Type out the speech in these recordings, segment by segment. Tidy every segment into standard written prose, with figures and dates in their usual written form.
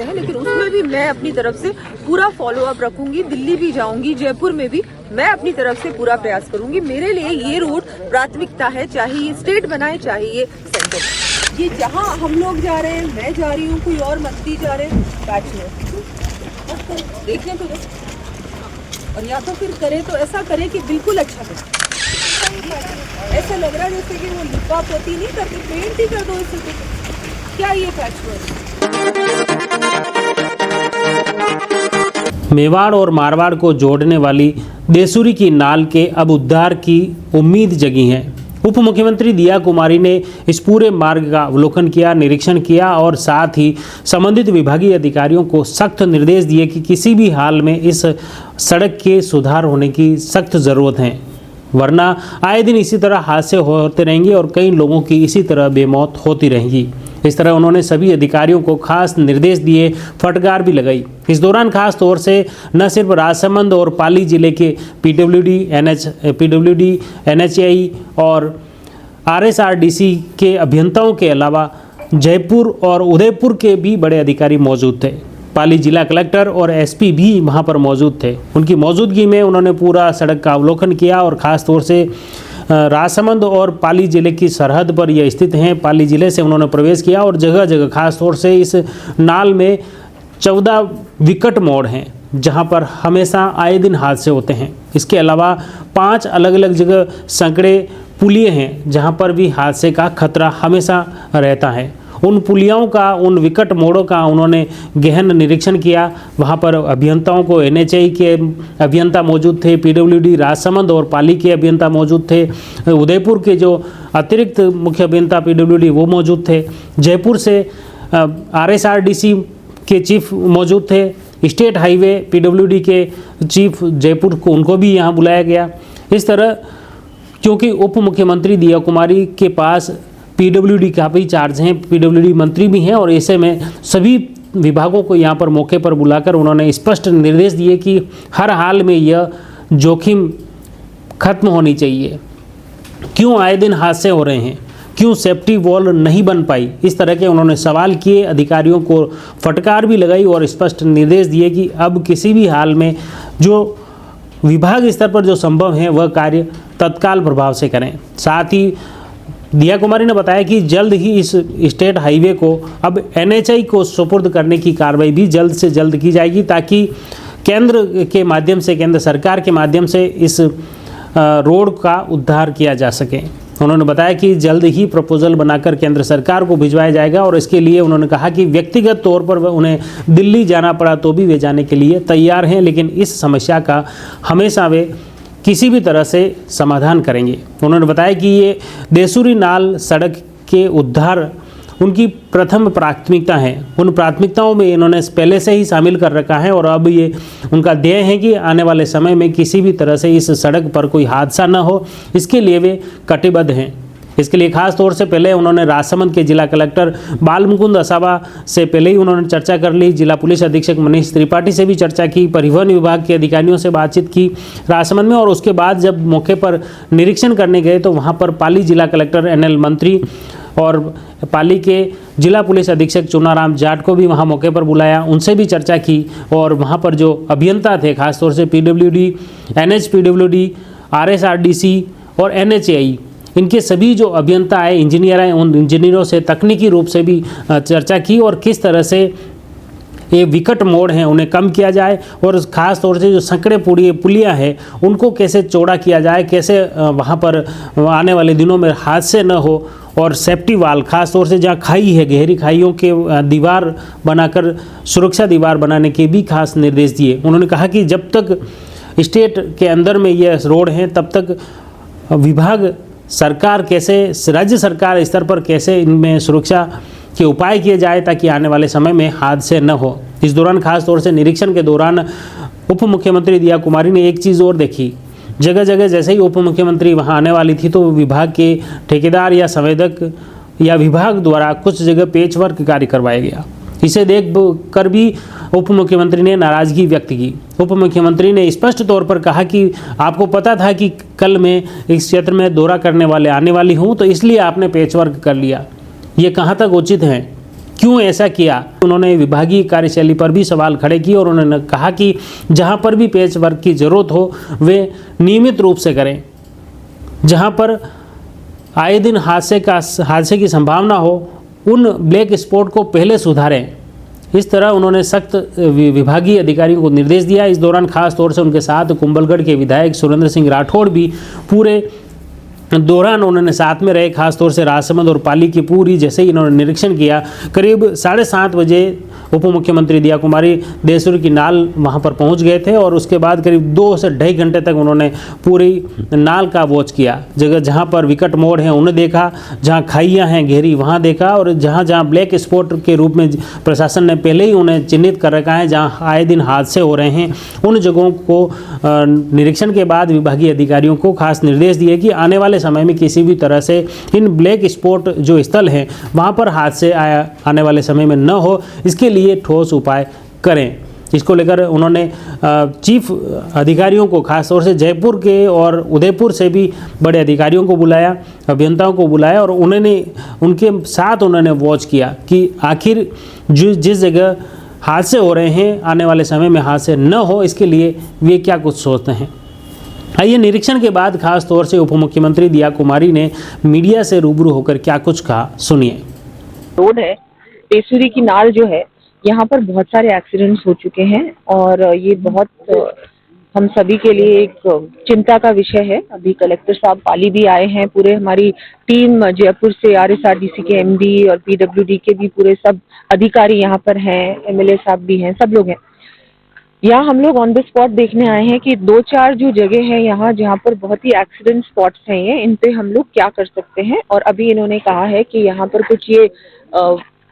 है, लेकिन उसमें भी मैं अपनी तरफ से पूरा फॉलो अप रखूंगी। दिल्ली भी जाऊंगी, जयपुर में भी मैं अपनी तरफ से पूरा प्रयास करूंगी। मेरे लिए ये रोड प्राथमिकता है, चाहे ये स्टेट बनाए चाहे ये सेंटर। ये जहां हम लोग जा रहे हैं, मैं जा रही हूँ, कोई और मंत्री जा रहे हैं, पैच में देखने तो दो। और या तो फिर करे तो ऐसा करे कि बिल्कुल अच्छा करे। ऐसा लग रहा है जैसे कि वो लिपा पोती नहीं करते, पेंट ही कर दो इसे। तो क्या ये पैचवर्क? मेवाड़ और मारवाड़ को जोड़ने वाली देसूरी की नाल के अब उद्धार की उम्मीद जगी है। उप मुख्यमंत्री दिया कुमारी ने इस पूरे मार्ग का अवलोकन किया, निरीक्षण किया और साथ ही संबंधित विभागीय अधिकारियों को सख्त निर्देश दिए कि किसी भी हाल में इस सड़क के सुधार होने की सख्त ज़रूरत है, वरना आए दिन इसी तरह हादसे होते रहेंगे और कई लोगों की इसी तरह बेमौत होती रहेंगी। इस तरह उन्होंने सभी अधिकारियों को खास निर्देश दिए, फटकार भी लगाई। इस दौरान खास तौर से न सिर्फ राजसमंद और पाली जिले के पीडब्ल्यूडी, एनएचएआई और आरएसआरडीसी के अभियंताओं के अलावा जयपुर और उदयपुर के भी बड़े अधिकारी मौजूद थे। पाली जिला कलेक्टर और एसपी भी वहां पर मौजूद थे। उनकी मौजूदगी में उन्होंने पूरा सड़क का अवलोकन किया और ख़ास तौर से राजसमंद और पाली जिले की सरहद पर यह स्थित हैं। पाली जिले से उन्होंने प्रवेश किया और जगह जगह खास तौर से इस नाल में 14 विकट मोड़ हैं जहां पर हमेशा आए दिन हादसे होते हैं। इसके अलावा 5 अलग अलग जगह संकड़े पुलिये हैं जहां पर भी हादसे का खतरा हमेशा रहता है। उन पुलियों का, उन विकट मोड़ों का उन्होंने गहन निरीक्षण किया। वहाँ पर अभियंताओं को एनएचएआई के अभियंता मौजूद थे, पीडब्ल्यूडी राजसमंद और पाली के अभियंता मौजूद थे, उदयपुर के जो अतिरिक्त मुख्य अभियंता पीडब्ल्यूडी वो मौजूद थे, जयपुर से आरएसआरडीसी के चीफ मौजूद थे, स्टेट हाईवे पीडब्ल्यूडी के चीफ जयपुर को उनको भी यहाँ बुलाया गया। इस तरह क्योंकि उप मुख्यमंत्री दिया कुमारी के पास पीडब्ल्यूडी का भी चार्ज हैं, पीडब्ल्यूडी मंत्री भी हैं और ऐसे में सभी विभागों को यहाँ पर मौके पर बुलाकर उन्होंने स्पष्ट निर्देश दिए कि हर हाल में यह जोखिम खत्म होनी चाहिए। क्यों आए दिन हादसे हो रहे हैं, क्यों सेफ्टी वॉल नहीं बन पाई, इस तरह के उन्होंने सवाल किए, अधिकारियों को फटकार भी लगाई और स्पष्ट निर्देश दिए कि अब किसी भी हाल में जो विभाग स्तर पर जो संभव है वह कार्य तत्काल प्रभाव से करें। साथ ही दिया कुमारी ने बताया कि जल्द ही इस स्टेट हाईवे को अब एनएचएआई को सुपुर्द करने की कार्रवाई भी जल्द से जल्द की जाएगी ताकि केंद्र के माध्यम से, केंद्र सरकार के माध्यम से इस रोड का उद्धार किया जा सके। उन्होंने बताया कि जल्द ही प्रपोजल बनाकर केंद्र सरकार को भिजवाया जाएगा और इसके लिए उन्होंने कहा कि व्यक्तिगत तौर पर उन्हें दिल्ली जाना पड़ा तो भी वे जाने के लिए तैयार हैं, लेकिन इस समस्या का हमेशा वे किसी भी तरह से समाधान करेंगे। उन्होंने बताया कि ये देसूरी नाल सड़क के उद्धार उनकी प्रथम प्राथमिकता है। उन प्राथमिकताओं में इन्होंने पहले से ही शामिल कर रखा है और अब ये उनका ध्येय है कि आने वाले समय में किसी भी तरह से इस सड़क पर कोई हादसा न हो, इसके लिए वे कटिबद्ध हैं। इसके लिए खास तौर से पहले उन्होंने राजसमंद के जिला कलेक्टर बालमुकुंद असावा से पहले ही उन्होंने चर्चा कर ली, जिला पुलिस अधीक्षक मनीष त्रिपाठी से भी चर्चा की, परिवहन विभाग के अधिकारियों से बातचीत की राजसमंद में और उसके बाद जब मौके पर निरीक्षण करने गए तो वहाँ पर पाली जिला कलेक्टर एनएल मंत्री और पाली के जिला पुलिस अधीक्षक चुनाराम जाट को भी वहाँ मौके पर बुलाया, उनसे भी चर्चा की और वहाँ पर जो अभियंता थे खासतौर से पीडब्ल्यूडी, एनएचपीडब्ल्यूडी, आरएसआरडीसी और एनएचएआई, इनके सभी जो अभियंता आए, इंजीनियर आए, उन इंजीनियरों से तकनीकी रूप से भी चर्चा की और किस तरह से ये विकट मोड़ हैं उन्हें कम किया जाए और ख़ास तौर से जो संकड़े पुलियाँ हैं उनको कैसे चौड़ा किया जाए, कैसे वहाँ पर आने वाले दिनों में हादसे न हो और सेफ्टी वाल खास तौर से जहाँ खाई है, गहरी खाइयों के दीवार बनाकर सुरक्षा दीवार बनाने के भी खास निर्देश दिए। उन्होंने कहा कि जब तक स्टेट के अंदर में ये रोड हैं तब तक विभाग सरकार कैसे, राज्य सरकार स्तर पर कैसे इनमें सुरक्षा के उपाय किए जाए ताकि आने वाले समय में हादसे न हो। इस दौरान खास तौर से निरीक्षण के दौरान उप मुख्यमंत्री दिया कुमारी ने एक चीज़ और देखी, जगह जगह जैसे ही उप मुख्यमंत्री वहां आने वाली थी तो विभाग के ठेकेदार या संवेदक या विभाग द्वारा कुछ जगह पेचवर्क कार्य करवाया गया। इसे देख कर भी उप मुख्यमंत्री ने नाराज़गी व्यक्त की। उप मुख्यमंत्री ने स्पष्ट तौर पर कहा कि आपको पता था कि कल मैं इस क्षेत्र में दौरा करने वाले आने वाली हूं, तो इसलिए आपने पेचवर्क कर लिया। ये कहाँ तक उचित है? क्यों ऐसा किया। उन्होंने विभागीय कार्यशैली पर भी सवाल खड़े किए और उन्होंने कहा कि जहां पर भी पैच वर्क की ज़रूरत हो वे नियमित रूप से करें, जहां पर आए दिन हादसे की संभावना हो उन ब्लैक स्पॉट को पहले सुधारें। इस तरह उन्होंने सख्त विभागीय अधिकारियों को निर्देश दिया। इस दौरान खास तौर से उनके साथ कुंभलगढ़ के विधायक सुरेंद्र सिंह राठौड़ भी पूरे दौरान उन्होंने साथ में रहे। खासतौर से राजसमंद और पाली की पूरी जैसे ही इन्होंने निरीक्षण किया, करीब 7:30 बजे उप मुख्यमंत्री दिया कुमारी देसुर की नाल वहां पर पहुंच गए थे और उसके बाद करीब 2 से 2.5 घंटे तक उन्होंने पूरी नाल का वॉच किया। जगह जहां पर विकट मोड़ हैं उन्हें देखा, जहां खाइयां हैं गहरी वहां देखा और जहां जहां ब्लैक स्पॉट के रूप में प्रशासन ने पहले ही उन्हें चिन्हित कर रखा है, जहां आए दिन हादसे हो रहे हैं, उन जगहों को निरीक्षण के बाद विभागीय अधिकारियों को खास निर्देश दिए कि आने वाले समय में किसी भी तरह से इन ब्लैक स्पॉट जो स्थल हैं वहां पर हादसे आने वाले समय में न हो, इसके लिए ठोस उपाय करें। इसको लेकर उन्होंने चीफ अधिकारियों को खास तौर से जयपुर के और उदयपुर से भी बड़े अधिकारियों को बुलाया, अभियंताओं को बुलाया और उनके साथ उन्होंने वॉच किया कि आखिर जिस जगह हादसे हो रहे हैं आने वाले समय में हादसे न हो, इसके लिए वे क्या कुछ सोचते हैं। आइए निरीक्षण के बाद खास तौर से उप मुख्यमंत्री दिया कुमारी ने मीडिया से रूबरू होकर क्या कुछ कहा, सुनिए। रोड है टेसुरी की नाल जो है, यहाँ पर बहुत सारे एक्सीडेंट्स हो चुके हैं और ये बहुत हम सभी के लिए एक चिंता का विषय है। अभी कलेक्टर साहब पाली भी आए हैं, पूरे हमारी टीम जयपुर से RSRDC के MD और PWD के भी पूरे सब अधिकारी यहाँ पर हैं, MLA साहब भी हैं, सब लोग हैं। यहाँ हम लोग ऑन द स्पॉट देखने आए हैं कि 2-4 जो जगह है यहाँ जहाँ पर बहुत ही एक्सीडेंट स्पॉट्स हैं ये, इन पे हम लोग क्या कर सकते हैं। और अभी इन्होंने कहा है कि यहाँ पर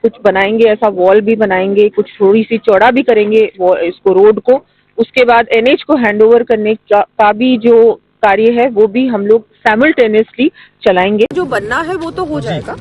कुछ बनाएंगे, ऐसा वॉल भी बनाएंगे, कुछ थोड़ी सी चौड़ा भी करेंगे इसको रोड को। उसके बाद NH को हैंडओवर करने का भी जो कार्य है वो भी हम लोग साइमल्टेनियसली चलाएंगे। जो बनना है वो तो हो जाएगा,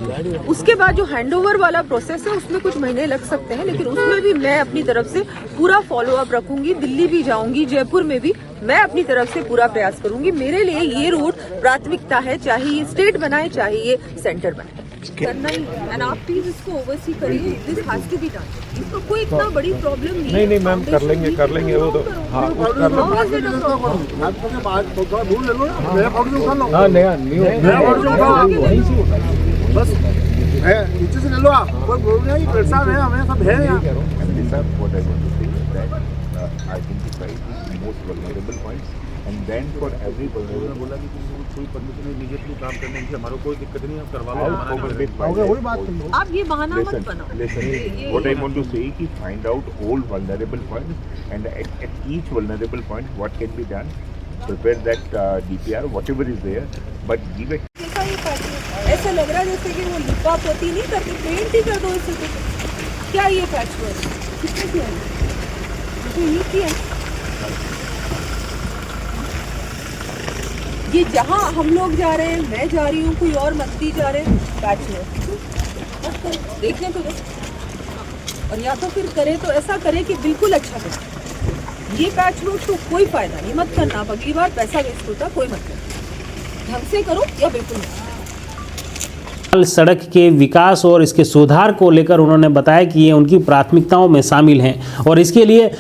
उसके बाद जो हैंडओवर वाला प्रोसेस है उसमें कुछ महीने लग सकते हैं, लेकिन उसमें भी मैं अपनी तरफ से पूरा फॉलो अप रखूंगी। दिल्ली भी जाऊंगी, जयपुर में भी मैं अपनी तरफ से पूरा प्रयास करूंगी। मेरे लिए ये रोड प्राथमिकता है, चाहे ये स्टेट बनाए चाहे ये सेंटर बनाए, करना ही है। एंड आप प्लीज इसको ओवरसी करिए, this has to be done. इसको कोई इतना बड़ी प्रॉब्लम नहीं मैम, कर लेंगे वो तो। हाँ बस नीचे से ले लो आप, कोई प्रॉब्लम नहीं, प्लेटफॉर्म है, हमें सब है यहाँ। And then for every बोला कि कोई परमिशन इमीडिएटली काम करने से हमारा कोई दिक्कत नहीं है, करवा लो। वही बात करो, आप ये बहाना मत बनाओ। Listen, what I want to say is find out all vulnerable points and at each vulnerable point what can be done. Prepare that DPR, whatever is there, but give it. कैसा ये पैच ऐसा लग रहा है जैसे कि वो लिपा पोती नहीं करते, पेंट ही कर दो इसे तो। क्या ये पैच वर्क किसने किया है? तो ये किया ये जहाँ हम लोग जा रहे हैं, मैं जा रही हूँ, कोई और मंत्री जा रहे हैं, पैच वर्क देखने तो दो। और या तो फिर करे तो ऐसा करे कि बिल्कुल अच्छा करे। ये पैच वर्क तो कोई फायदा नहीं, मत करना। अब अगली बार पैसा वेस्ट होता, कोई मत करना, ढंग से करो या बिल्कुल नहीं। सड़क के विकास और इसके सुधार को लेकर उन्होंने बताया कि ये उनकी प्राथमिकताओं में शामिल हैं और इसके लिए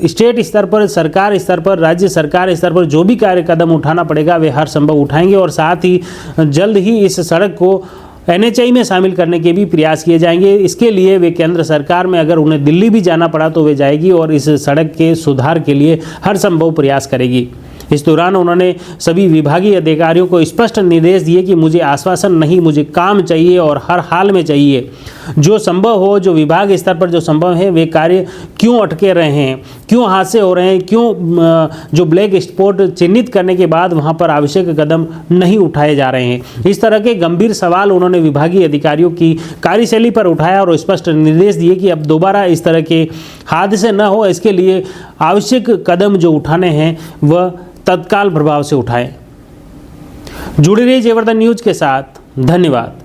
स्टेट स्तर पर, सरकार स्तर पर, राज्य सरकार स्तर पर जो भी कार्य कदम उठाना पड़ेगा वे हर संभव उठाएंगे और साथ ही जल्द ही इस सड़क को NHI में शामिल करने के भी प्रयास किए जाएंगे। इसके लिए वे केंद्र सरकार में अगर उन्हें दिल्ली भी जाना पड़ा तो वे जाएगी और इस सड़क के सुधार के लिए हर संभव प्रयास करेगी। इस दौरान उन्होंने सभी विभागीय अधिकारियों को स्पष्ट निर्देश दिए कि मुझे आश्वासन नहीं, मुझे काम चाहिए और हर हाल में चाहिए। जो संभव हो, जो विभाग स्तर पर जो संभव है वे कार्य क्यों अटके रहे हैं, क्यों हादसे हो रहे हैं, क्यों जो ब्लैक स्पॉट चिन्हित करने के बाद वहां पर आवश्यक कदम नहीं उठाए जा रहे हैं। इस तरह के गंभीर सवाल उन्होंने विभागीय अधिकारियों की कार्यशैली पर उठाया और स्पष्ट निर्देश दिए कि अब दोबारा इस तरह के हादसे न हो, इसके लिए आवश्यक कदम जो उठाने हैं वह तत्काल प्रभाव से उठाएं। जुड़े रहिए जयवर्धन न्यूज के साथ। धन्यवाद।